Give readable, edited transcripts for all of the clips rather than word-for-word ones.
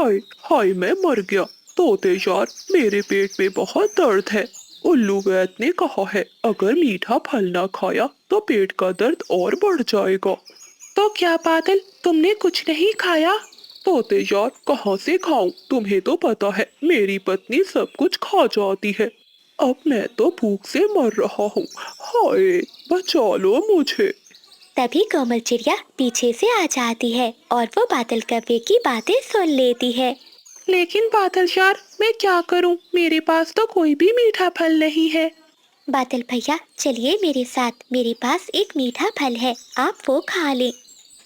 हाय हाय मैं मर गया। तोते यार, मेरे पेट में बहुत दर्द है। उल्लू वैद ने कहा है अगर मीठा फल ना खाया तो पेट का दर्द और बढ़ जाएगा। तो क्या बादल, तुमने कुछ नहीं खाया? तोते यार, कहाँ से खाऊं? तुम्हें तो पता है मेरी पत्नी सब कुछ खा जाती है। अब मैं तो भूख से मर रहा हूँ। हाय, बचा लो मुझे। तभी कोमल चिड़िया पीछे से आ जाती है और वो बादल कव्वे की बातें सुन लेती है। लेकिन बादल यार, मैं क्या करूं? मेरे पास तो कोई भी मीठा फल नहीं है। बादल भैया चलिए मेरे साथ, मेरे पास एक मीठा फल है, आप वो खा लें।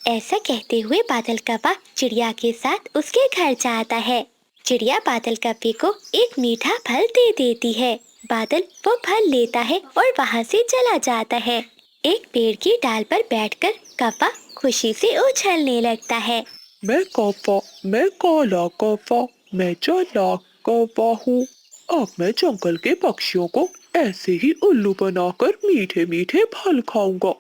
ऐसा कहते हुए बादल कव्वा चिड़िया के साथ उसके घर जाता है। चिड़िया बादल कव्वे को एक मीठा फल दे देती है। बादल वो फल लेता है और वहाँ से चला जाता है। एक पेड़ की डाल पर बैठकर कव्वा खुशी से उछलने लगता है। मैं कौवा, मैं काला कौवा, मैं चालाक कौवा हूँ। अब मैं जंगल के पक्षियों को ऐसे ही उल्लू बनाकर मीठे मीठे फल खाऊंगा।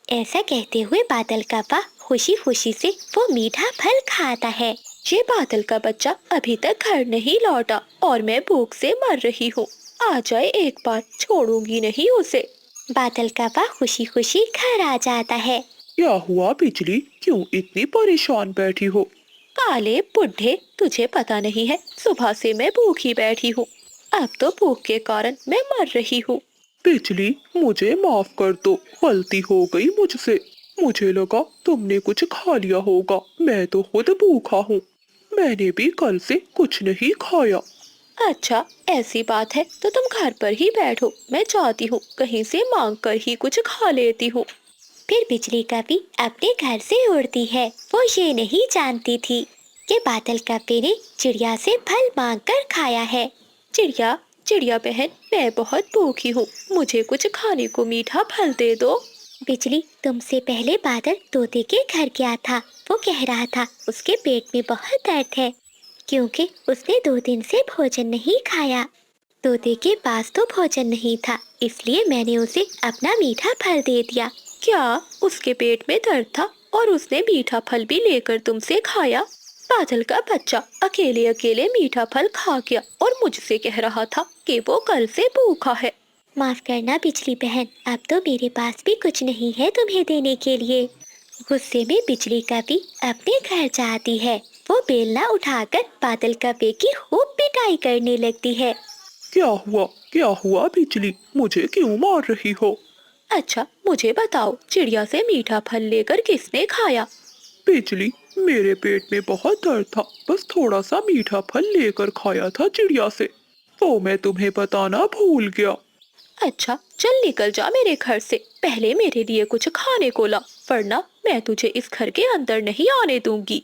ऐसा कहते हुए बादल कव्वा खुशी खुशी से वो मीठा फल खाता है। ये बादल का बच्चा अभी तक घर नहीं लौटा और मैं भूख से मर रही हूँ। आ जाए एक बार, छोड़ूंगी नहीं उसे। बादल कव्वा खुशी खुशी घर आ जाता है। क्या हुआ बिजली, क्यों इतनी परेशान बैठी हो? काले बुढ़े, तुझे पता नहीं है सुबह से मैं भूखी बैठी हूँ। अब तो भूख के कारण मैं मर रही हूँ। बिजली, मुझे माफ कर दो, गलती हो गई मुझसे। मुझे लगा तुमने कुछ खा लिया होगा, मैं तो खुद भूखा हूँ। मैंने भी कल से कुछ नहीं खाया। अच्छा, ऐसी बात है तो तुम घर पर ही बैठो, मैं चाहती हूँ कहीं से मांग कर ही कुछ खा लेती हूँ। फिर बिजली कव्वी अपने घर से उड़ती है। वो ये नहीं जानती थी कि बादल कव्वे ने चिड़िया से फल मांग कर खाया है। चिड़िया, चिड़िया बहन, मैं बहुत भूखी हूँ, मुझे कुछ खाने को मीठा फल दे दो। बिजली, तुमसे पहले बादल तोते के घर गया था। वो कह रहा था उसके पेट में बहुत दर्द है क्योंकि उसने 2 दिन से भोजन नहीं खाया। तोते के पास तो भोजन नहीं था, इसलिए मैंने उसे अपना मीठा फल दे दिया। क्या उसके पेट में दर्द था और उसने मीठा फल भी लेकर तुमसे खाया? बादल का बच्चा अकेले अकेले मीठा फल खा गया और मुझसे कह रहा था कि वो कल से भूखा है। माफ करना बिजली बहन, अब तो मेरे पास भी कुछ नहीं है तुम्हें देने के लिए। गुस्से में बिजली कव्वी अपने घर जाती है। वो बेलना उठाकर बादल कव्वे की खूब पिटाई करने लगती है। क्या हुआ, क्या हुआ बिजली, मुझे क्यों मार रही हो? अच्छा, मुझे बताओ, चिड़िया से मीठा फल लेकर किसने खाया? बिजली, मेरे पेट में बहुत दर्द था, बस थोड़ा सा मीठा फल लेकर खाया था चिड़िया से। वो मैं तुम्हें बताना भूल गया। अच्छा, चल निकल जा मेरे घर से, पहले मेरे लिए कुछ खाने को ला, वरना मैं तुझे इस घर के अंदर नहीं आने दूंगी।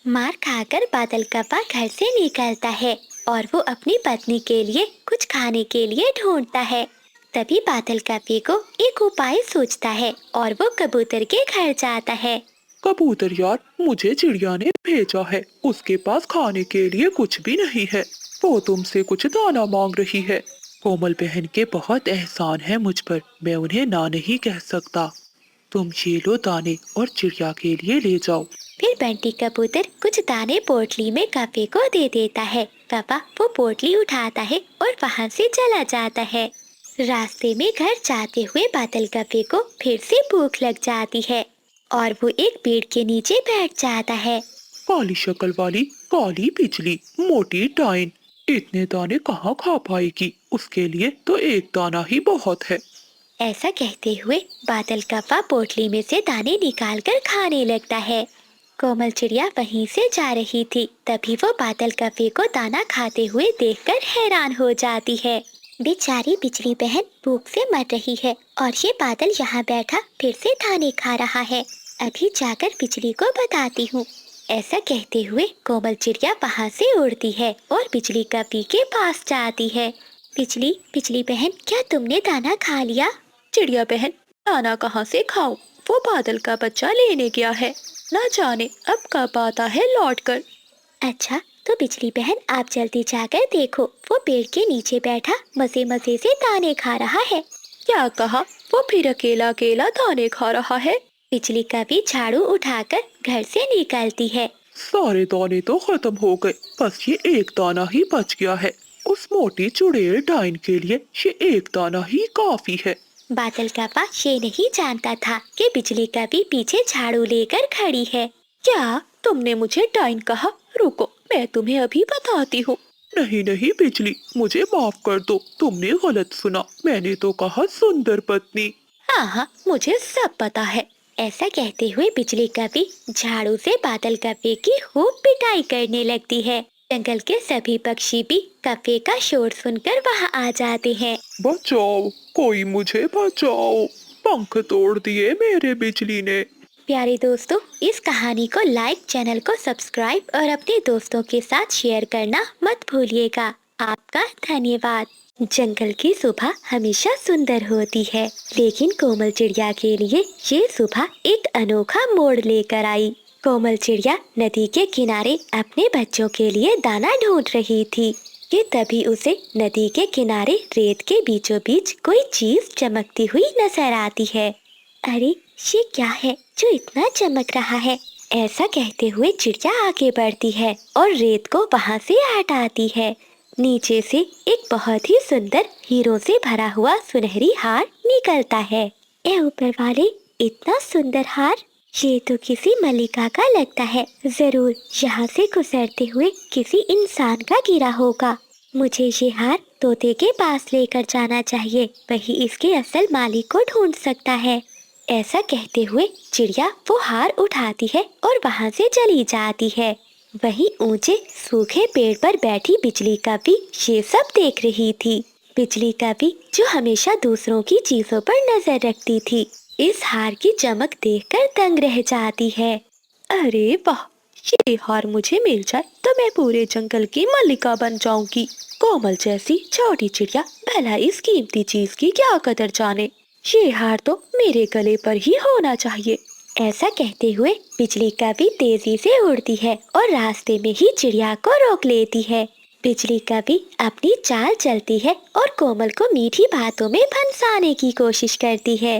मार खाकर बादल कव्वा घर से निकलता है और वो अपनी पत्नी के लिए कुछ खाने के लिए ढूंढता है। तभी बादल कव्वे को एक उपाय सोचता है और वो कबूतर के घर जाता है। कबूतर यार, मुझे चिड़िया ने भेजा है, उसके पास खाने के लिए कुछ भी नहीं है। वो तुमसे कुछ दाना मांग रही है। कोमल बहन के बहुत एहसान है मुझ पर, मैं उन्हें ना नहीं कह सकता। तुम ये लो दाने और चिड़िया के लिए ले जाओ। फिर बंटी कबूतर कुछ दाने पोटली में कव्वे को दे देता है। कव्वा वो पोटली उठाता है और वहाँ से चला जाता है। रास्ते में घर जाते हुए बादल कव्वे को फिर से भूख लग जाती है और वो एक पेड़ के नीचे बैठ जाता है। काली शक्ल वाली, काली बिजली, मोटी डाइन, इतने दाने कहाँ खा पाएगी? उसके लिए तो एक दाना ही बहुत है। ऐसा कहते हुए बादल कव्वा पोटली में से दाने निकालकर खाने लगता है। कोमल चिड़िया वहीं से जा रही थी, तभी वो बादल कव्वे को दाना खाते हुए देखकर हैरान हो जाती है। बेचारी बिजली बहन भूख से मर रही है और ये बादल यहाँ बैठा फिर से दाने खा रहा है। अभी जाकर बिजली को बताती हूँ। ऐसा कहते हुए कोमल चिड़िया वहाँ से उड़ती है और बिजली कव्वे के पास जाती है। बिजली, बिजली बहन, क्या तुमने दाना खा लिया? चिड़िया बहन, दाना कहाँ से खाऊं? वो बादल का बच्चा लेने गया है, ना जाने अब कब आता है लौटकर। अच्छा, तो बिजली बहन आप जल्दी जाकर देखो, वो पेड़ के नीचे बैठा मजे मजे से दाने खा रहा है। क्या कहा? वो फिर अकेला अकेला दाने खा रहा है? बिजली कव्वी झाड़ू उठाकर घर से निकलती है। सारे दाने तो खत्म हो गए, बस ये एक दाना ही बच गया है। उस मोटी चुड़ैल डाइन के लिए ये एक दाना ही काफी है। बादल का पा ये नहीं जानता था कि बिजली का भी पीछे झाड़ू लेकर खड़ी है। क्या तुमने मुझे डाइन कहा? रुको, मैं तुम्हें अभी बताती हूँ। नहीं नहीं बिजली, मुझे माफ कर दो, तुमने गलत सुना, मैंने तो कहा सुंदर पत्नी। हाँ हाँ, मुझे सब पता है। ऐसा कहते हुए बिजली कभी झाड़ू से बादल कफे की खूब पिटाई करने लगती है। जंगल के सभी पक्षी भी कफे का शोर सुनकर वहाँ आ जाते हैं। बचाओ, कोई मुझे बचाओ, पंख तोड़ दिए मेरे बिजली ने। प्यारे दोस्तों, इस कहानी को लाइक, चैनल को सब्सक्राइब और अपने दोस्तों के साथ शेयर करना मत भूलिएगा। आपका धन्यवाद। जंगल की सुबह हमेशा सुंदर होती है, लेकिन कोमल चिड़िया के लिए ये सुबह एक अनोखा मोड़ लेकर आई। कोमल चिड़िया नदी के किनारे अपने बच्चों के लिए दाना ढूंढ रही थी कि तभी उसे नदी के किनारे रेत के बीचों बीच कोई चीज चमकती हुई नजर आती है। अरे, ये क्या है जो इतना चमक रहा है? ऐसा कहते हुए चिड़िया आगे बढ़ती है और रेत को वहाँ से हटाती है। नीचे से एक बहुत ही सुंदर हीरो से भरा हुआ सुनहरी हार निकलता है। ए ऊपर वाले, इतना सुंदर हार, ये तो किसी मल्लिका का लगता है। जरूर यहाँ से गुजरते हुए किसी इंसान का गिरा होगा। मुझे ये हार तोते के पास लेकर जाना चाहिए, वही इसके असल मालिक को ढूंढ सकता है। ऐसा कहते हुए चिड़िया वो हार उठाती है और वहाँ से चली जाती है। वहीं ऊंचे सूखे पेड़ पर बैठी बिजली का भी ये सब देख रही थी। बिजली का भी जो हमेशा दूसरों की चीजों पर नजर रखती थी, इस हार की चमक देखकर दंग रह जाती है। अरे वाह, ये हार मुझे मिल जाए तो मैं पूरे जंगल की मल्लिका बन जाऊंगी। कोमल जैसी छोटी चिड़िया भला इस कीमती चीज की क्या कदर जाने। ये हार तो मेरे गले पर ही होना चाहिए। ऐसा कहते हुए बिजली का भी तेजी से उड़ती है और रास्ते में ही चिड़िया को रोक लेती है। बिजली का भी अपनी चाल चलती है और कोमल को मीठी बातों में फंसाने की कोशिश करती है।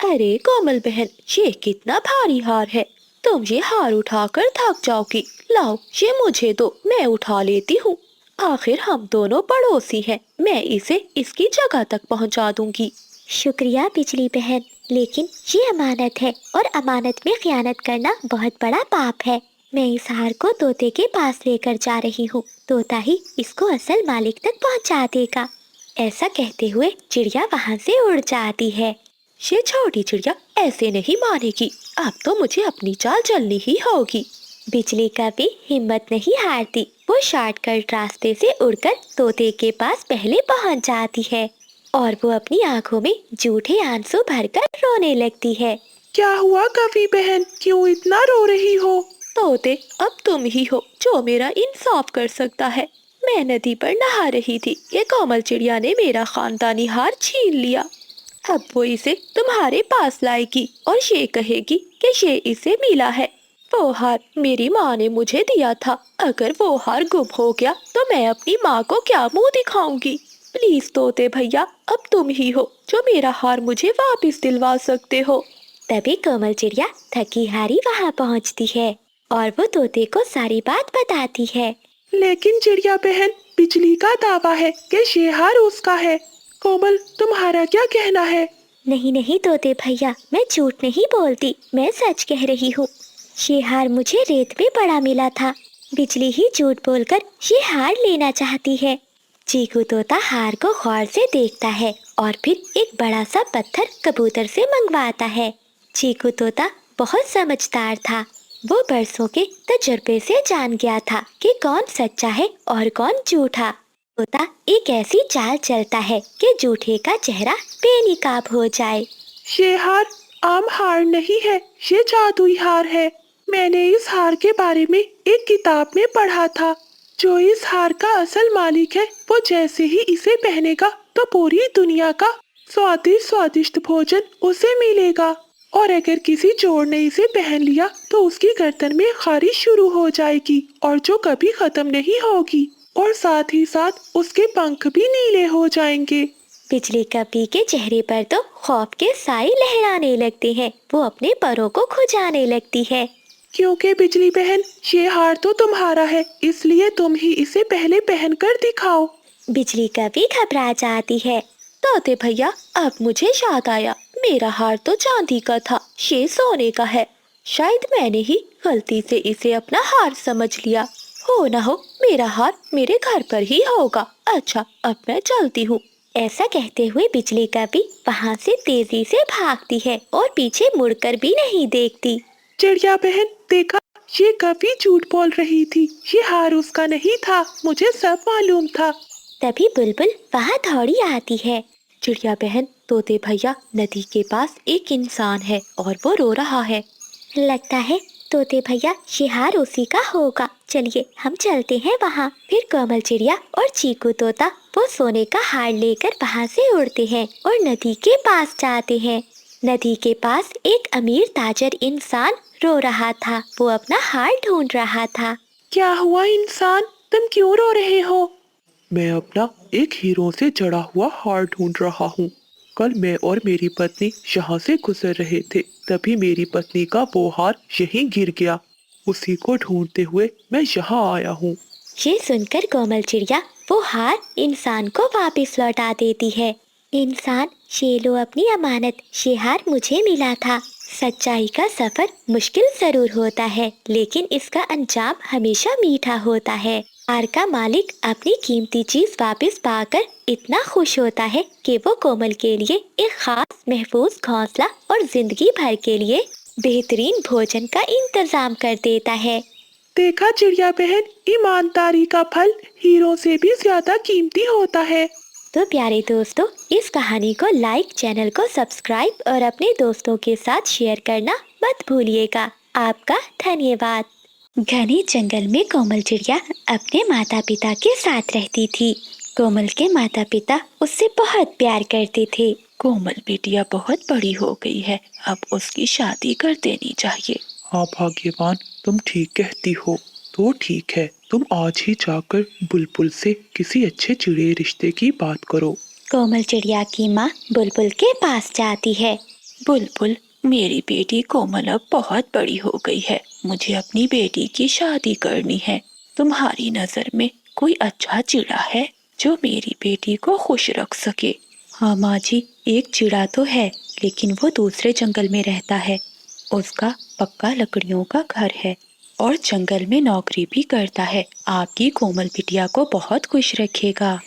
अरे कोमल बहन, ये कितना भारी हार है, तुम ये हार उठाकर थक जाओगी। लाओ, ये मुझे दो, मैं उठा लेती हूँ। आखिर हम दोनों पड़ोसी हैं, मैं इसे इसकी जगह तक पहुँचा दूंगी। शुक्रिया बिजली बहन, लेकिन ये अमानत है और अमानत में खयानत करना बहुत बड़ा पाप है। मैं इस हार को तोते के पास लेकर जा रही हूँ, तोता ही इसको असल मालिक तक पहुँचा देगा। ऐसा कहते हुए चिड़िया वहाँ से उड़ जाती है। ये छोटी चिड़िया ऐसे नहीं मानेगी, अब तो मुझे अपनी चाल चलनी ही होगी। बिजली का भी हिम्मत नहीं हारती, वो शॉर्टकट रास्ते से उड़कर तोते के पास पहले पहुँच जाती है और वो अपनी आंखों में झूठे आंसू भरकर रोने लगती है। क्या हुआ कवि बहन, क्यों इतना रो रही हो? तोते, अब तुम ही हो जो मेरा इंसाफ कर सकता है। मैं नदी पर नहा रही थी, ये कोमल चिड़िया ने मेरा खानदानी हार छीन लिया। अब वो इसे तुम्हारे पास लाएगी और ये कहेगी कि ये इसे मिला है। वो हार मेरी माँ ने मुझे दिया था, अगर वो हार गुम हो गया तो मैं अपनी माँ को क्या मुंह दिखाऊंगी। प्लीज तोते भैया, अब तुम ही हो जो मेरा हार मुझे वापस दिलवा सकते हो। तभी कोमल चिड़िया थकी हारी वहाँ पहुँचती है और वो तोते को सारी बात बताती है। लेकिन चिड़िया बहन, बिजली का दावा है कि ये हार उसका है। कोमल, तुम्हारा क्या कहना है? नहीं नहीं तोते भैया, मैं झूठ नहीं बोलती, मैं सच कह रही हूँ। ये हार मुझे रेत में पड़ा मिला था। बिजली ही झूठ बोलकर ये हार लेना चाहती है। चीकू तोता हार को गौर से देखता है और फिर एक बड़ा सा पत्थर कबूतर से मंगवाता है। चीकू तोता बहुत समझदार था, वो बरसों के तजुर्बे से जान गया था कि कौन सच्चा है और कौन झूठा। तोता एक ऐसी चाल चलता है कि झूठे का चेहरा बेनकाब हो जाए। ये हार आम हार नहीं है, ये जादुई हार है। मैंने इस हार के बारे में एक किताब में पढ़ा था। जो इस हार का असल मालिक है, वो जैसे ही इसे पहनेगा तो पूरी दुनिया का स्वादिष्ट स्वादिष्ट भोजन उसे मिलेगा, और अगर किसी चोर ने इसे पहन लिया तो उसकी गर्दन में खारिश शुरू हो जाएगी और जो कभी खत्म नहीं होगी, और साथ ही साथ उसके पंख भी नीले हो जाएंगे। बिजली कपी के चेहरे पर तो खौफ के साए लहराने लगते हैं, वो अपने परों को खुजाने लगती है। क्योंकि बिजली बहन, ये हार तो तुम्हारा है, इसलिए तुम ही इसे पहले पहन कर दिखाओ। बिजली कभी घबरा जाती है। तोते भैया, अब मुझे याद आया, मेरा हार तो चांदी का था, ये सोने का है। शायद मैंने ही गलती से इसे अपना हार समझ लिया। हो ना हो मेरा हार मेरे घर पर ही होगा। अच्छा, अब मैं चलती हूँ। ऐसा कहते हुए बिजली कभी वहाँ से तेजी से भागती है और पीछे मुड़कर भी नहीं देखती। चिड़िया बहन, देखा, ये कभी झूठ बोल रही थी, ये हार उसका नहीं था, मुझे सब मालूम था। तभी बुलबुल वहाँ दौड़ी आती है। चिड़िया बहन, तोते भैया, नदी के पास एक इंसान है और वो रो रहा है। लगता है तोते भैया ये हार उसी का होगा। चलिए हम चलते हैं वहाँ। फिर कोमल चिड़िया और चीकू तोता वो सोने का हार लेकर वहाँ से उड़ते हैं और नदी के पास जाते हैं। नदी के पास एक अमीर ताजर इंसान रो रहा था। वो अपना हार ढूंढ रहा था। क्या हुआ इंसान, तुम क्यों रो रहे हो? मैं अपना एक हीरो से जड़ा हुआ हार ढूंढ रहा हूँ। कल मैं और मेरी पत्नी यहाँ से गुजर रहे थे, तभी मेरी पत्नी का वो हार यहीं गिर गया। उसी को ढूंढते हुए मैं यहाँ आया हूँ। ये सुनकर कोमल चिड़िया वो हार इंसान को वापस लौटा देती है। इंसान, ये लो अपनी अमानत, ये हार मुझे मिला था। सच्चाई का सफर मुश्किल जरूर होता है, लेकिन इसका अंजाम हमेशा मीठा होता है। हार का मालिक अपनी कीमती चीज वापस पाकर इतना खुश होता है कि वो कोमल के लिए एक खास महफूज घोंसला और जिंदगी भर के लिए बेहतरीन भोजन का इंतजाम कर देता है। देखा चिड़िया बहन, ईमानदारी का फल हीरो से भी ज्यादा कीमती होता है। तो प्यारे दोस्तों, इस कहानी को लाइक, चैनल को सब्सक्राइब और अपने दोस्तों के साथ शेयर करना मत भूलिएगा। आपका धन्यवाद। घने जंगल में कोमल चिड़िया अपने माता पिता के साथ रहती थी। कोमल के माता पिता उससे बहुत प्यार करते थे। कोमल बिटिया बहुत बड़ी हो गई है, अब उसकी शादी कर देनी चाहिए। हाँ भाग्यवान, तुम ठीक कहती हो। तो ठीक है, तुम आज ही जाकर बुलबुल से किसी अच्छे चिड़िया रिश्ते की बात करो। कोमल चिड़िया की माँ बुलबुल के पास जाती है। बुलबुल, मेरी बेटी कोमल अब बहुत बड़ी हो गई है, मुझे अपनी बेटी की शादी करनी है। तुम्हारी नजर में कोई अच्छा चिड़ा है जो मेरी बेटी को खुश रख सके? हाँ माँ जी, एक चिड़ा तो है, लेकिन वो दूसरे जंगल में रहता है। उसका पक्का लकड़ियों का घर है और जंगल में नौकरी भी करता है। आपकी कोमल बिटिया को बहुत खुश रखेगा।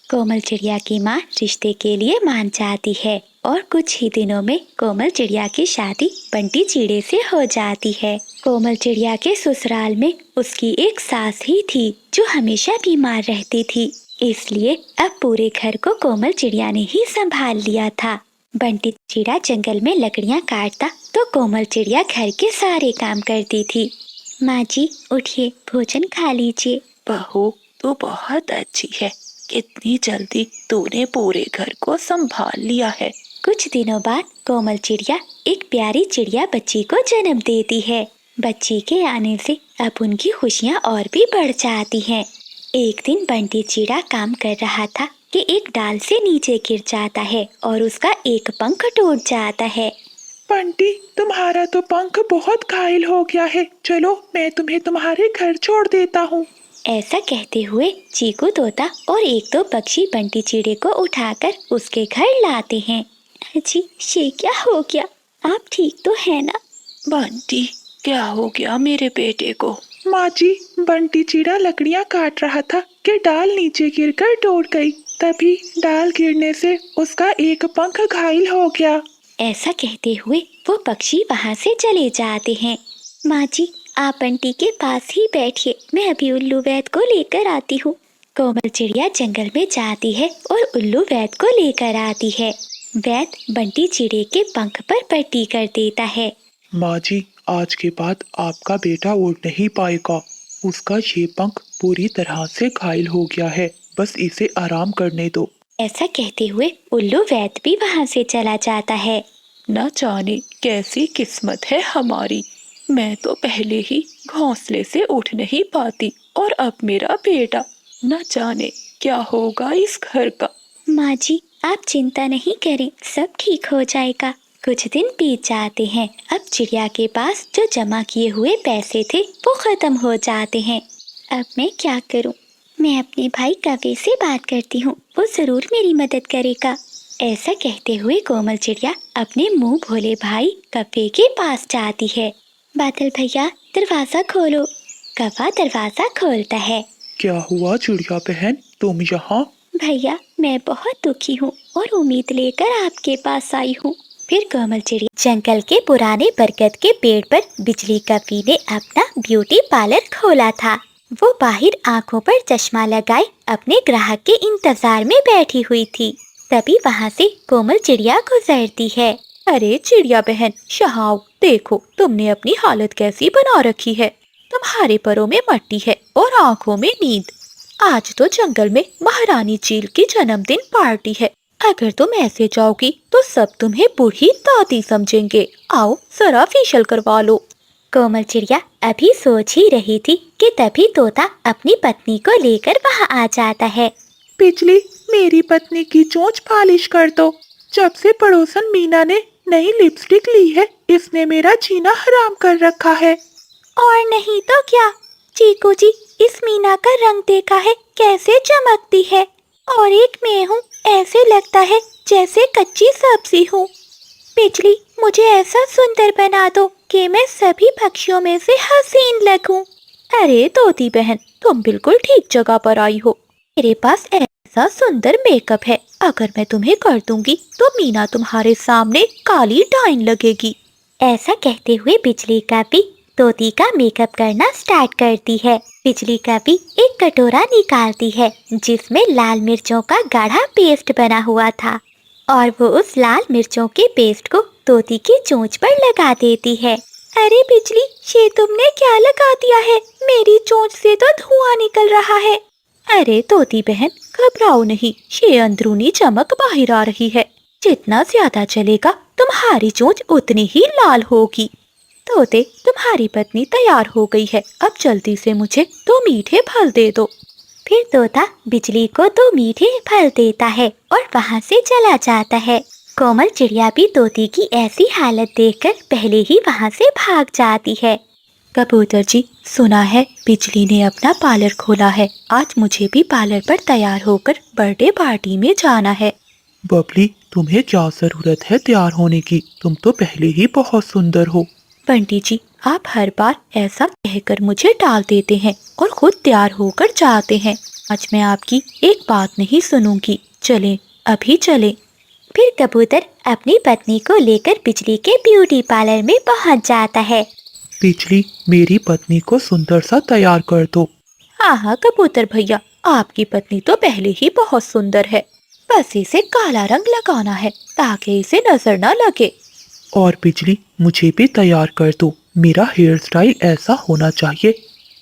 कोमल चिड़िया की माँ रिश्ते के लिए मान जाती है और कुछ ही दिनों में कोमल चिड़िया की शादी बंटी चिड़े से हो जाती है। कोमल चिड़िया के ससुराल में उसकी एक सास ही थी जो हमेशा बीमार रहती थी, इसलिए अब पूरे घर को कोमल चिड़िया ने ही संभाल लिया था। बंटी चिड़ा जंगल में लकड़ियाँ काटता तो कोमल चिड़िया घर के सारे काम करती थी। माँ जी उठिए, भोजन खा लीजिए। बहू, तू बहुत अच्छी है, कितनी जल्दी तूने पूरे घर को संभाल लिया है। कुछ दिनों बाद कोमल चिड़िया एक प्यारी चिड़िया बच्ची को जन्म देती है। बच्ची के आने से अब उनकी खुशियाँ और भी बढ़ जाती हैं। एक दिन बंटी चिड़ा काम कर रहा था कि एक डाल से नीचे गिर जाता है और उसका एक पंख टूट जाता है। बंटी, तुम्हारा तो पंख बहुत घायल हो गया है, चलो मैं तुम्हें तुम्हारे घर छोड़ देता हूँ। ऐसा कहते हुए चीकू तोता और एक दो पक्षी बंटी चिड़े को उठाकर उसके घर लाते हैं। जी, ये क्या हो गया? आप ठीक तो है ना? बंटी, क्या हो गया मेरे बेटे को? माँ जी, बंटी चिड़ा लकड़ियाँ काट रहा था कि डाल नीचे गिरकर टूट गई, तभी डाल गिरने से उसका एक पंख घायल हो गया। ऐसा कहते हुए वो पक्षी वहाँ से चले जाते हैं। माँ जी, आप बंटी के पास ही बैठिए, मैं अभी उल्लू वैद को लेकर आती हूँ। कोमल चिड़िया जंगल में जाती है और उल्लू वैद को लेकर आती है। वैद बंटी चिड़े के पंख पर पट्टी कर देता है। माँ जी, आज के बाद आपका बेटा उड़ नहीं पाएगा, उसका ये पंख पूरी तरह से घायल हो गया है, बस इसे आराम करने दो। ऐसा कहते हुए उल्लू वैद भी वहाँ से चला जाता है। न जाने कैसी किस्मत है हमारी, मैं तो पहले ही घोंसले से उठ नहीं पाती और अब मेरा बेटा, न जाने क्या होगा इस घर का। माँ जी, आप चिंता नहीं करें, सब ठीक हो जाएगा। कुछ दिन बीत जाते हैं। अब चिड़िया के पास जो जमा किए हुए पैसे थे वो खत्म हो जाते हैं। अब मैं क्या करूं? मैं अपने भाई कव्वे से बात करती हूँ, वो जरूर मेरी मदद करेगा। ऐसा कहते हुए कोमल चिड़िया अपने मुंह भोले भाई कव्वे के पास जाती है। बादल भैया दरवाजा खोलो। कव्वा दरवाजा खोलता है। क्या हुआ चिड़िया बहन, तुम यहाँ? भैया मैं बहुत दुखी हूँ और उम्मीद लेकर आपके पास आई हूँ। फिर कोमल चिड़िया जंगल के पुराने बरगद के पेड़ पर बिजली कव्वे ने अपना ब्यूटी पार्लर खोला था। वो बाहर आंखों पर चश्मा लगाए अपने ग्राहक के इंतजार में बैठी हुई थी। तभी वहाँ से कोमल चिड़िया गुजरती है। अरे चिड़िया बहन, यहाँ आओ, देखो तुमने अपनी हालत कैसी बना रखी है। तुम्हारे परों में मट्टी है और आंखों में नींद। आज तो जंगल में महारानी चील की जन्मदिन पार्टी है। अगर तुम ऐसे जाओगी तो सब तुम्हें बूढ़ी दादी समझेंगे। आओ जरा फेशियल करवा लो। कोमल चिड़िया अभी सोच ही रही थी कि तभी तोता अपनी पत्नी को लेकर वहाँ आ जाता है। बिजली, मेरी पत्नी की चोंच पालिश कर दो। जब से पड़ोसन मीना ने नई लिपस्टिक ली है, इसने मेरा जीना हराम कर रखा है। और नहीं तो क्या, चीकू जी इस मीना का रंग देखा है कैसे चमकती है, और एक मैं हूँ, ऐसे लगता है जैसे कच्ची सब्जी हूँ। बिजली, मुझे ऐसा सुंदर बना दो कि मैं सभी पक्षियों में से हसीन लगूं। अरे तोती बहन, तुम बिल्कुल ठीक जगह पर आई हो। मेरे पास ऐसा सुंदर मेकअप है, अगर मैं तुम्हें कर दूंगी तो मीना तुम्हारे सामने काली डाइन लगेगी। ऐसा कहते हुए बिजली कव्वे तोती का मेकअप करना स्टार्ट करती है। बिजली कव्वे एक कटोरा निकालती है जिसमें लाल मिर्चों का गाढ़ा पेस्ट बना हुआ था, और वो उस लाल मिर्चों के पेस्ट को तोती की चोंच पर लगा देती है। अरे बिजली, ये तुमने क्या लगा दिया है? मेरी चोंच से तो धुआं निकल रहा है। अरे तोती बहन, घबराओ नहीं, ये अंदरूनी चमक बाहर आ रही है। जितना ज्यादा चलेगा तुम्हारी चोंच उतनी ही लाल होगी। तोते, तुम्हारी पत्नी तैयार हो गई है, अब जल्दी से मुझे 2 मीठे फल दे दो। फिर तोता बिजली को 2 मीठे फल देता है और वहाँ से चला जाता है। कोमल चिड़िया भी तोती की ऐसी हालत देखकर पहले ही वहाँ से भाग जाती है। कबूतर जी, सुना है बिजली ने अपना पार्लर खोला है। आज मुझे भी पार्लर पर तैयार होकर बर्थडे पार्टी में जाना है। बबली, तुम्हें क्या जरूरत है तैयार होने की? तुम तो पहले ही बहुत सुंदर हो। बंटी जी, आप हर बार ऐसा कहकर मुझे टाल देते हैं और खुद तैयार होकर जाते हैं। आज मैं आपकी एक बात नहीं सुनूंगी। चलें, अभी चलें। फिर कबूतर अपनी पत्नी को लेकर बिजली के ब्यूटी पार्लर में पहुंच जाता है। बिजली, मेरी पत्नी को सुंदर सा तैयार कर दो। हाँ हाँ कबूतर भैया, आपकी पत्नी तो पहले ही बहुत सुंदर है, बस इसे काला रंग लगाना है ताकि इसे नजर न लगे। और बिजली, मुझे भी तैयार कर दो। मेरा हेयर स्टाइल ऐसा होना चाहिए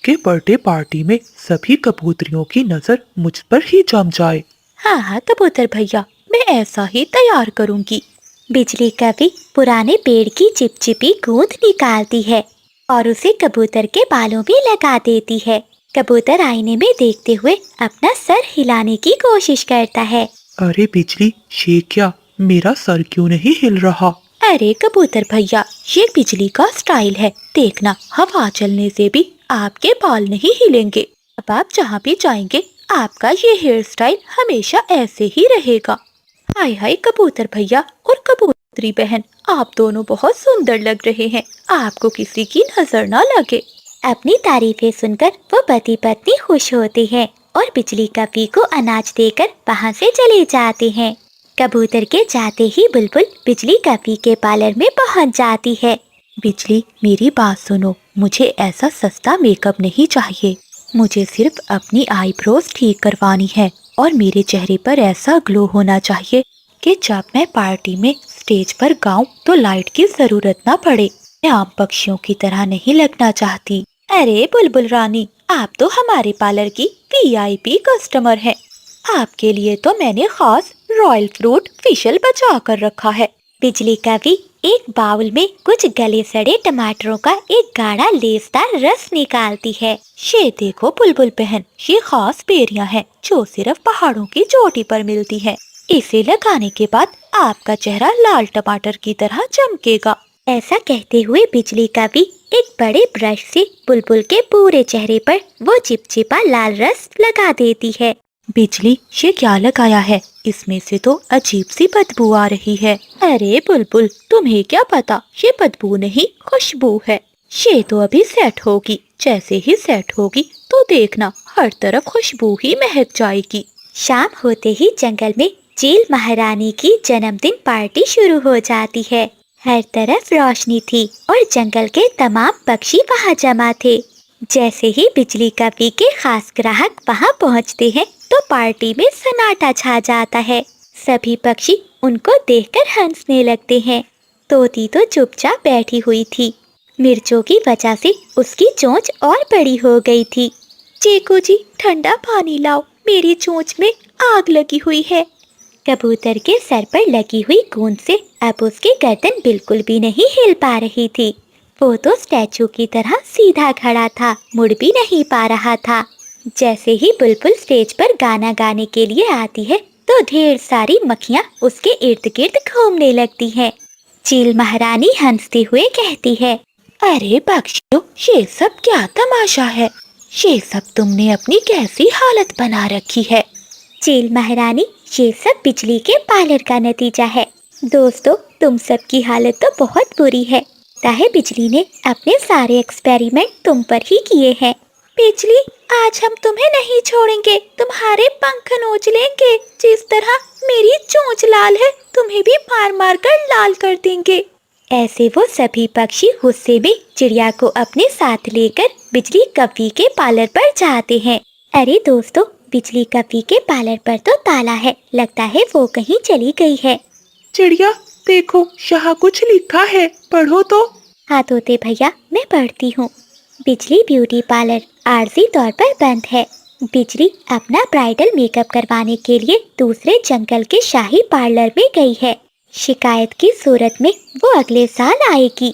कि बर्थडे पार्टी में सभी कबूतरियों की नजर मुझ पर ही जम जाए। हाँ हाँ कबूतर भैया, मैं ऐसा ही तैयार करूँगी। बिजली कव्वे पुराने पेड़ की चिपचिपी गूंद निकालती है और उसे कबूतर के बालों में लगा देती है। कबूतर आईने में देखते हुए अपना सर हिलाने की कोशिश करता है। अरे बिजली, ये क्या, मेरा सर क्यों नहीं हिल रहा? अरे कबूतर भैया, ये बिजली का स्टाइल है, देखना हवा चलने से भी आपके बाल नहीं हिलेंगे। अब आप जहाँ भी जाएंगे आपका ये हेयर स्टाइल हमेशा ऐसे ही रहेगा। हाय हाय कबूतर भैया और कबूतरी बहन, आप दोनों बहुत सुंदर लग रहे हैं, आपको किसी की नजर ना लगे। अपनी तारीफें सुनकर वो पति पत्नी खुश होते हैं और बिजली कव्वे को अनाज देकर वहाँ से चले जाते हैं। कबूतर के जाते ही बुलबुल बिजली कव्वे के पार्लर में पहुँच जाती है। बिजली, मेरी बात सुनो, मुझे ऐसा सस्ता मेकअप नहीं चाहिए। मुझे सिर्फ अपनी आईब्रोज ठीक करवानी है और मेरे चेहरे पर ऐसा ग्लो होना चाहिए कि जब मैं पार्टी में स्टेज पर गाऊं तो लाइट की जरूरत ना पड़े। मैं आम पक्षियों की तरह नहीं लगना चाहती। अरे बुलबुल रानी, आप तो हमारे पार्लर की VIP कस्टमर हैं। आपके लिए तो मैंने खास रॉयल फ्रूट फेशियल बचा कर रखा है। बिजली कव्वे एक बाउल में कुछ गले सड़े टमाटरों का एक गाढ़ा लेसदार रस निकालती है। ये देखो बुलबुल बहन, ये खास बेरियां हैं जो सिर्फ पहाड़ों की चोटी पर मिलती हैं। इसे लगाने के बाद आपका चेहरा लाल टमाटर की तरह चमकेगा। ऐसा कहते हुए बिजली कवि एक बड़े ब्रश से बुलबुल के पूरे चेहरे पर वो चिपचिपा लाल रस लगा देती है। बिजली, ये क्या लगाया है? इसमें से तो अजीब सी बदबू आ रही है। अरे बुलबुल, तुम्हें क्या पता, ये बदबू नहीं खुशबू है। ये तो अभी सेट होगी, जैसे ही सेट होगी तो देखना हर तरफ खुशबू ही महक जाएगी। शाम होते ही जंगल में चील महारानी की जन्मदिन पार्टी शुरू हो जाती है। हर तरफ रोशनी थी और जंगल के तमाम पक्षी वहाँ जमा थे। जैसे ही बिजली कवि के खास ग्राहक वहाँ पहुँचते हैं तो पार्टी में सन्नाटा छा जाता है। सभी पक्षी उनको देखकर हंसने लगते हैं। तोती तो चुपचाप बैठी हुई थी। मिर्चों की वजह से उसकी चोंच और बड़ी हो गई थी। चीकू जी, ठंडा पानी लाओ, मेरी चोंच में आग लगी हुई है। कबूतर के सर पर लगी हुई गूंज से अब उसकी गर्दन बिल्कुल भी नहीं हिल पा रही थी। वो तो स्टैचू की तरह सीधा खड़ा था, मुड़ भी नहीं पा रहा था। जैसे ही बुलबुल स्टेज पर गाना गाने के लिए आती है तो ढेर सारी मक्खियाँ उसके इर्द गिर्द घूमने लगती हैं। चील महारानी हंसते हुए कहती है, अरे पक्षियों, ये सब क्या तमाशा है? ये सब तुमने अपनी कैसी हालत बना रखी है? चील महारानी, ये सब बिजली के पार्लर का नतीजा है। दोस्तों, तुम सब की हालत तो बहुत बुरी है। ताहे बिजली ने अपने सारे एक्सपेरिमेंट तुम पर ही किए हैं। बिजली, आज हम तुम्हें नहीं छोड़ेंगे, तुम्हारे पंख नोच लेंगे। जिस तरह मेरी चोंच लाल है, तुम्हें भी मार मार कर लाल कर देंगे। ऐसे वो सभी पक्षी गुस्से में चिड़िया को अपने साथ लेकर बिजली कवि के पार्लर पर जाते हैं। अरे दोस्तों, बिजली कवि के पार्लर पर तो ताला है, लगता है वो कहीं चली गई है। चिड़िया, देखो यहाँ कुछ लिखा है, पढ़ो तो। हाँ तोते भैया, मैं पढ़ती हूँ। बिजली ब्यूटी पार्लर आरजी तौर पर बंद है। बिजली अपना ब्राइडल मेकअप करवाने के लिए दूसरे जंगल के शाही पार्लर में गई है। शिकायत की सूरत में वो अगले साल आएगी।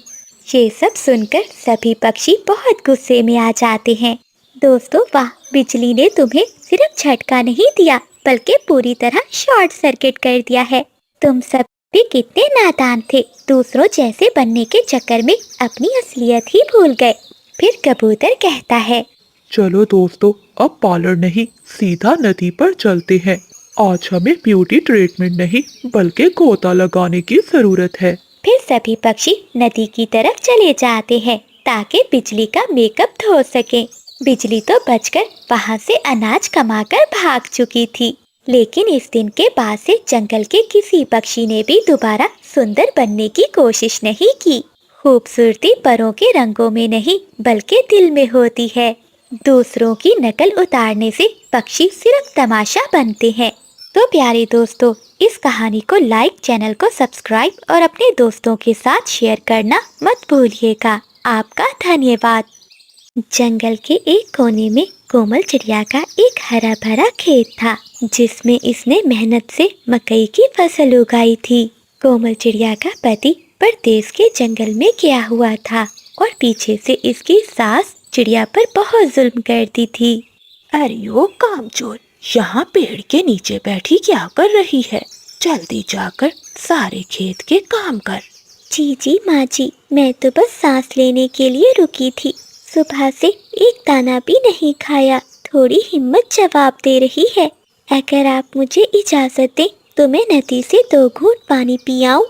ये सब सुनकर सभी पक्षी बहुत गुस्से में आ जाते हैं। दोस्तों वाह, बिजली ने तुम्हें सिर्फ झटका नहीं दिया बल्कि पूरी तरह शॉर्ट सर्किट कर दिया है। तुम सब भी कितने नादान थे, दूसरों जैसे बनने के चक्कर में अपनी असलियत ही भूल गए। फिर कबूतर कहता है, चलो दोस्तों, अब पार्लर नहीं, सीधा नदी पर चलते हैं। आज हमें ब्यूटी ट्रीटमेंट नहीं बल्कि गोता लगाने की जरूरत है। फिर सभी पक्षी नदी की तरफ चले जाते हैं ताकि बिजली का मेकअप धो सके। बिजली तो बचकर वहाँ से अनाज कमाकर भाग चुकी थी, लेकिन इस दिन के बाद से जंगल के किसी पक्षी ने भी दोबारा सुंदर बनने की कोशिश नहीं की। खूबसूरती परों के रंगों में नहीं बल्कि दिल में होती है। दूसरों की नकल उतारने से पक्षी सिर्फ तमाशा बनते हैं। तो प्यारे दोस्तों, इस कहानी को लाइक, चैनल को सब्सक्राइब और अपने दोस्तों के साथ शेयर करना मत भूलिएगा। आपका धन्यवाद। जंगल के एक कोने में कोमल चिड़िया का एक हरा भरा खेत था, जिसमें इसने मेहनत से मकई की फसल उगाई थी। कोमल चिड़िया का पति परदेश के जंगल में गया हुआ था और पीछे से इसकी सास चिड़िया पर बहुत जुल्म करती थी। अरे ओ कामचोर, यहाँ पेड़ के नीचे बैठी क्या कर रही है? जल्दी जाकर सारे खेत के काम कर। जी माँ जी, मैं तो बस सांस लेने के लिए रुकी थी। सुबह से एक दाना भी नहीं खाया, थोड़ी हिम्मत जवाब दे रही है। अगर आप मुझे इजाज़त दें तो मैं नदी से 2 घूंट पानी पी आऊं।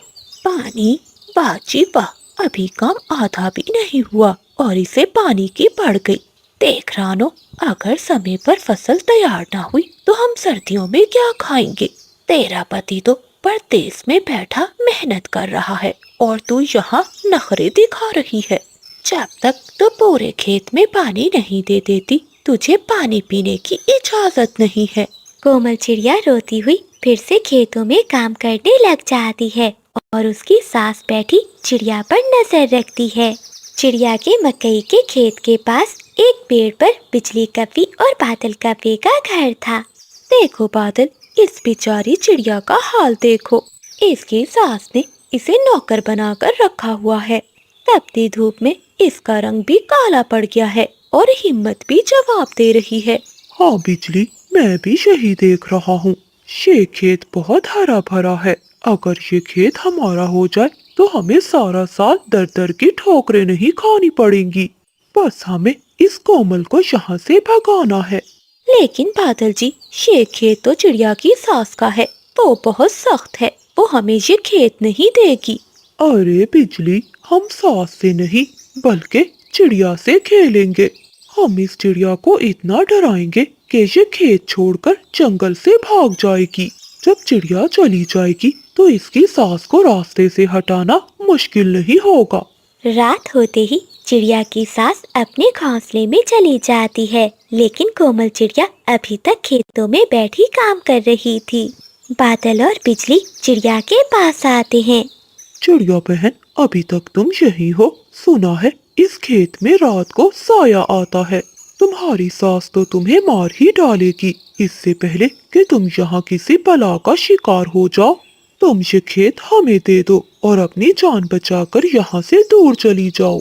पानी? बाजी वाह, अभी काम आधा भी नहीं हुआ और इसे पानी की पड़ गई। देख रानो, अगर समय पर फसल तैयार ना हुई तो हम सर्दियों में क्या खाएंगे? तेरा पति तो परदेश में बैठा मेहनत कर रहा है और तू यहाँ नखरे दिखा रही है। जब तक तो पूरे खेत में पानी नहीं दे देती, तुझे पानी पीने की इजाजत नहीं है। कोमल चिड़िया रोती हुई फिर से खेतों में काम करने लग जाती है और उसकी सास बैठी चिड़िया पर नजर रखती है। चिड़िया के मकई के खेत के पास एक पेड़ पर बिजली कवि और बादल कवि का घर था। देखो बादल, इस बेचारी चिड़िया का हाल देखो। इसकी सास ने इसे नौकर बनाकर रखा हुआ है। तपती धूप में इसका रंग भी काला पड़ गया है और हिम्मत भी जवाब दे रही है। हाँ बिजली, मैं भी यही देख रहा हूँ। ये खेत बहुत हरा भरा है। अगर ये खेत हमारा हो जाए तो हमें सारा साल दर दर की ठोकरें नहीं खानी पड़ेंगी। बस हमें इस कोमल को यहाँ से भगाना है। लेकिन बादल जी, ये खेत तो चिड़िया की सास का है। वो बहुत सख्त है, वो हमें ये खेत नहीं देगी। अरे बिजली, हम सास से नहीं बल्कि चिड़िया से खेलेंगे। हम इस चिड़िया को इतना डराएंगे कि ये खेत छोड़कर जंगल से भाग जाएगी। जब चिड़िया चली जाएगी तो इसकी सास को रास्ते से हटाना मुश्किल नहीं होगा। रात होते ही चिड़िया की सास अपने घोंसले में चली जाती है, लेकिन कोमल चिड़िया अभी तक खेतों में बैठी काम कर रही थी। बादल और बिजली चिड़िया के पास आते हैं। चिड़िया बहन, अभी तक तुम यही हो? सुना है इस खेत में रात को साया आता है। तुम्हारी सास तो तुम्हें मार ही डालेगी इससे पहले कि तुम यहाँ किसी बला का शिकार हो जाओ। तुम ये खेत हमें दे दो और अपनी जान बचाकर यहाँ से दूर चली जाओ।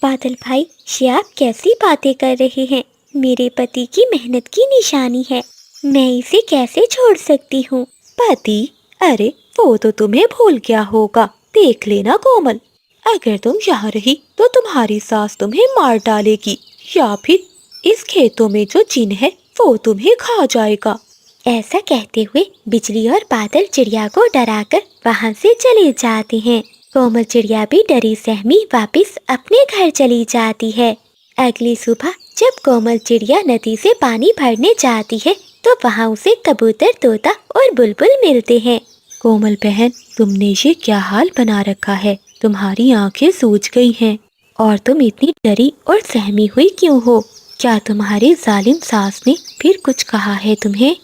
बादल भाई, ये आप कैसी बातें कर रहे हैं? मेरे पति की मेहनत की निशानी है, मैं इसे कैसे छोड़ सकती हूँ? पति? अरे वो तो तुम्हें भूल गया होगा। देख लेना कोमल, अगर तुम यहाँ रही तो तुम्हारी सास तुम्हें मार डालेगी या फिर इस खेतों में जो जिन है वो तुम्हें खा जाएगा। ऐसा कहते हुए बिजली और बादल चिड़िया को डराकर वहाँ से चले जाते हैं। कोमल चिड़िया भी डरी सहमी वापस अपने घर चली जाती है। अगली सुबह जब कोमल चिड़िया नदी से पानी भरने जाती है तो वहाँ उसे कबूतर, तोता और बुलबुल मिलते हैं। कोमल बहन, तुमने ये क्या हाल बना रखा है? तुम्हारी आंखें सूज गई हैं और तुम इतनी डरी और सहमी हुई क्यों हो? क्या तुम्हारी जालिम सास ने फिर कुछ कहा है तुम्हें?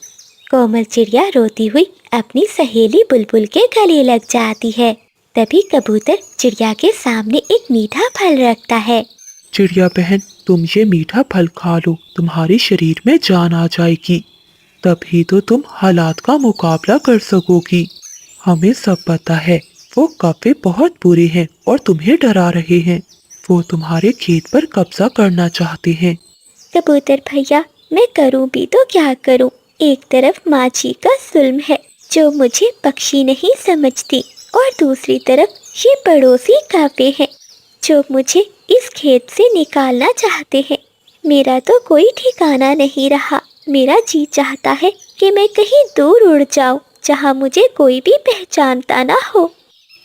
कोमल चिड़िया रोती हुई अपनी सहेली बुलबुल के गले लग जाती है। तभी कबूतर चिड़िया के सामने एक मीठा फल रखता है। चिड़िया बहन, तुम ये मीठा फल खा लो, तुम्हारे शरीर में जान आ जाएगी। तभी तो तुम हालात का मुकाबला कर सकोगी। हमें सब पता है वो कौवे बहुत बुरे हैं और तुम्हें डरा रहे हैं। वो तुम्हारे खेत पर कब्जा करना चाहते हैं। कबूतर भैया, मैं करूं भी तो क्या करूं? एक तरफ माची का जुल्म है जो मुझे पक्षी नहीं समझती, और दूसरी तरफ ये पड़ोसी कौवे हैं जो मुझे इस खेत से निकालना चाहते हैं। मेरा तो कोई ठिकाना नहीं रहा। मेरा जी चाहता है कि मैं कहीं दूर उड़ जाऊं, जहां मुझे कोई भी पहचानता ना हो।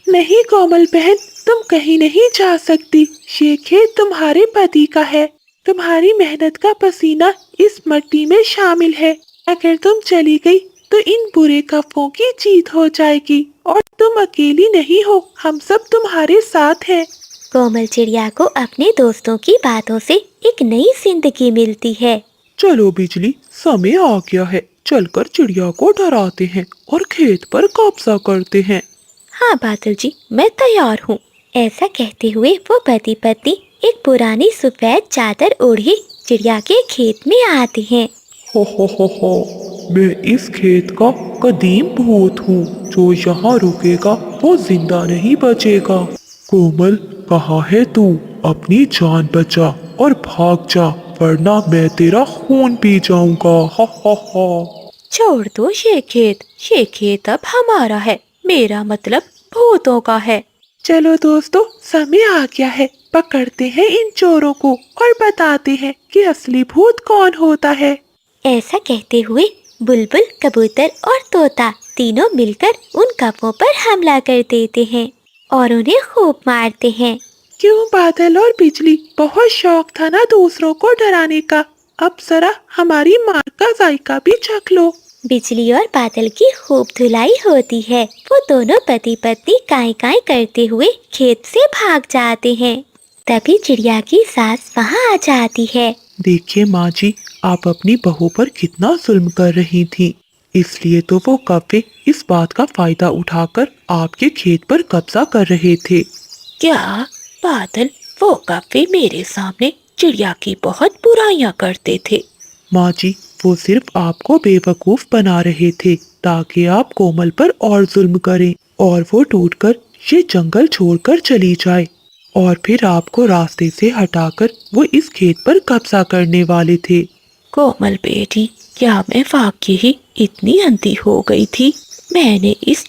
नहीं कोमल बहन, तुम कहीं नहीं जा सकती। ये खेत तुम्हारे पति का है। तुम्हारी मेहनत का पसीना इस मिट्टी में शामिल है। अगर तुम चली गई तो इन बुरे कौवों की जीत हो जाएगी और तुम अकेली नहीं हो, हम सब तुम्हारे साथ हैं। कोमल चिड़िया को अपने दोस्तों की बातों से एक नई जिंदगी मिलती है। चलो बिजली, समय आ गया है। चलकर चिड़िया को डराते हैं और खेत पर कब्जा करते हैं। हाँ बादल जी, मैं तैयार हूँ। ऐसा कहते हुए वो पति पत्नी एक पुरानी सफेद चादर ओढ़े चिड़िया के खेत में आते हैं। हो, मैं इस खेत का कदीम भूत हूँ। जो यहाँ रुकेगा वो जिंदा नहीं बचेगा। कोमल, कहाँ है तू? अपनी जान बचा और भाग जा, वरना मैं तेरा खून पी जाऊंगा। हा। छोड़ दो ये खेत अब हमारा है। मेरा मतलब भूतों का है। चलो दोस्तों, समय आ गया है। पकड़ते हैं इन चोरों को और बताते हैं कि असली भूत कौन होता है। ऐसा कहते हुए बुलबुल, कबूतर और तोता तीनों मिलकर उन कौवों पर हमला कर देते हैं और उन्हें खूब मारते हैं। क्यों बादल और बिजली, बहुत शौक था ना दूसरों को डराने का। अब जरा हमारी मार का जायका भी चख लो। बिजली और बादल की खूब धुलाई होती है। वो दोनों पति पत्नी काई काई करते हुए खेत से भाग जाते हैं। तभी चिड़िया की सास वहाँ आ जाती है। देखिए माँ जी, आप अपनी बहू पर कितना जुल्म कर रही थी। इसलिए तो वो कौवे इस बात का फायदा उठाकर आपके खेत पर कब्जा कर रहे थे। क्या बादल, वो कौवे मेरे सामने चिड़िया की बहुत बुराइयां करते थे। माँ जी, वो सिर्फ आपको बेवकूफ बना रहे थे ताकि आप कोमल पर और जुल्म करें और वो टूटकर ये जंगल छोड़कर चली जाए, और फिर आपको रास्ते से हटाकर वो इस खेत पर कब्जा करने वाले थे। कोमल बेटी, क्या मैं वाकई ही इतनी अंधी हो गई थी। मैंने इस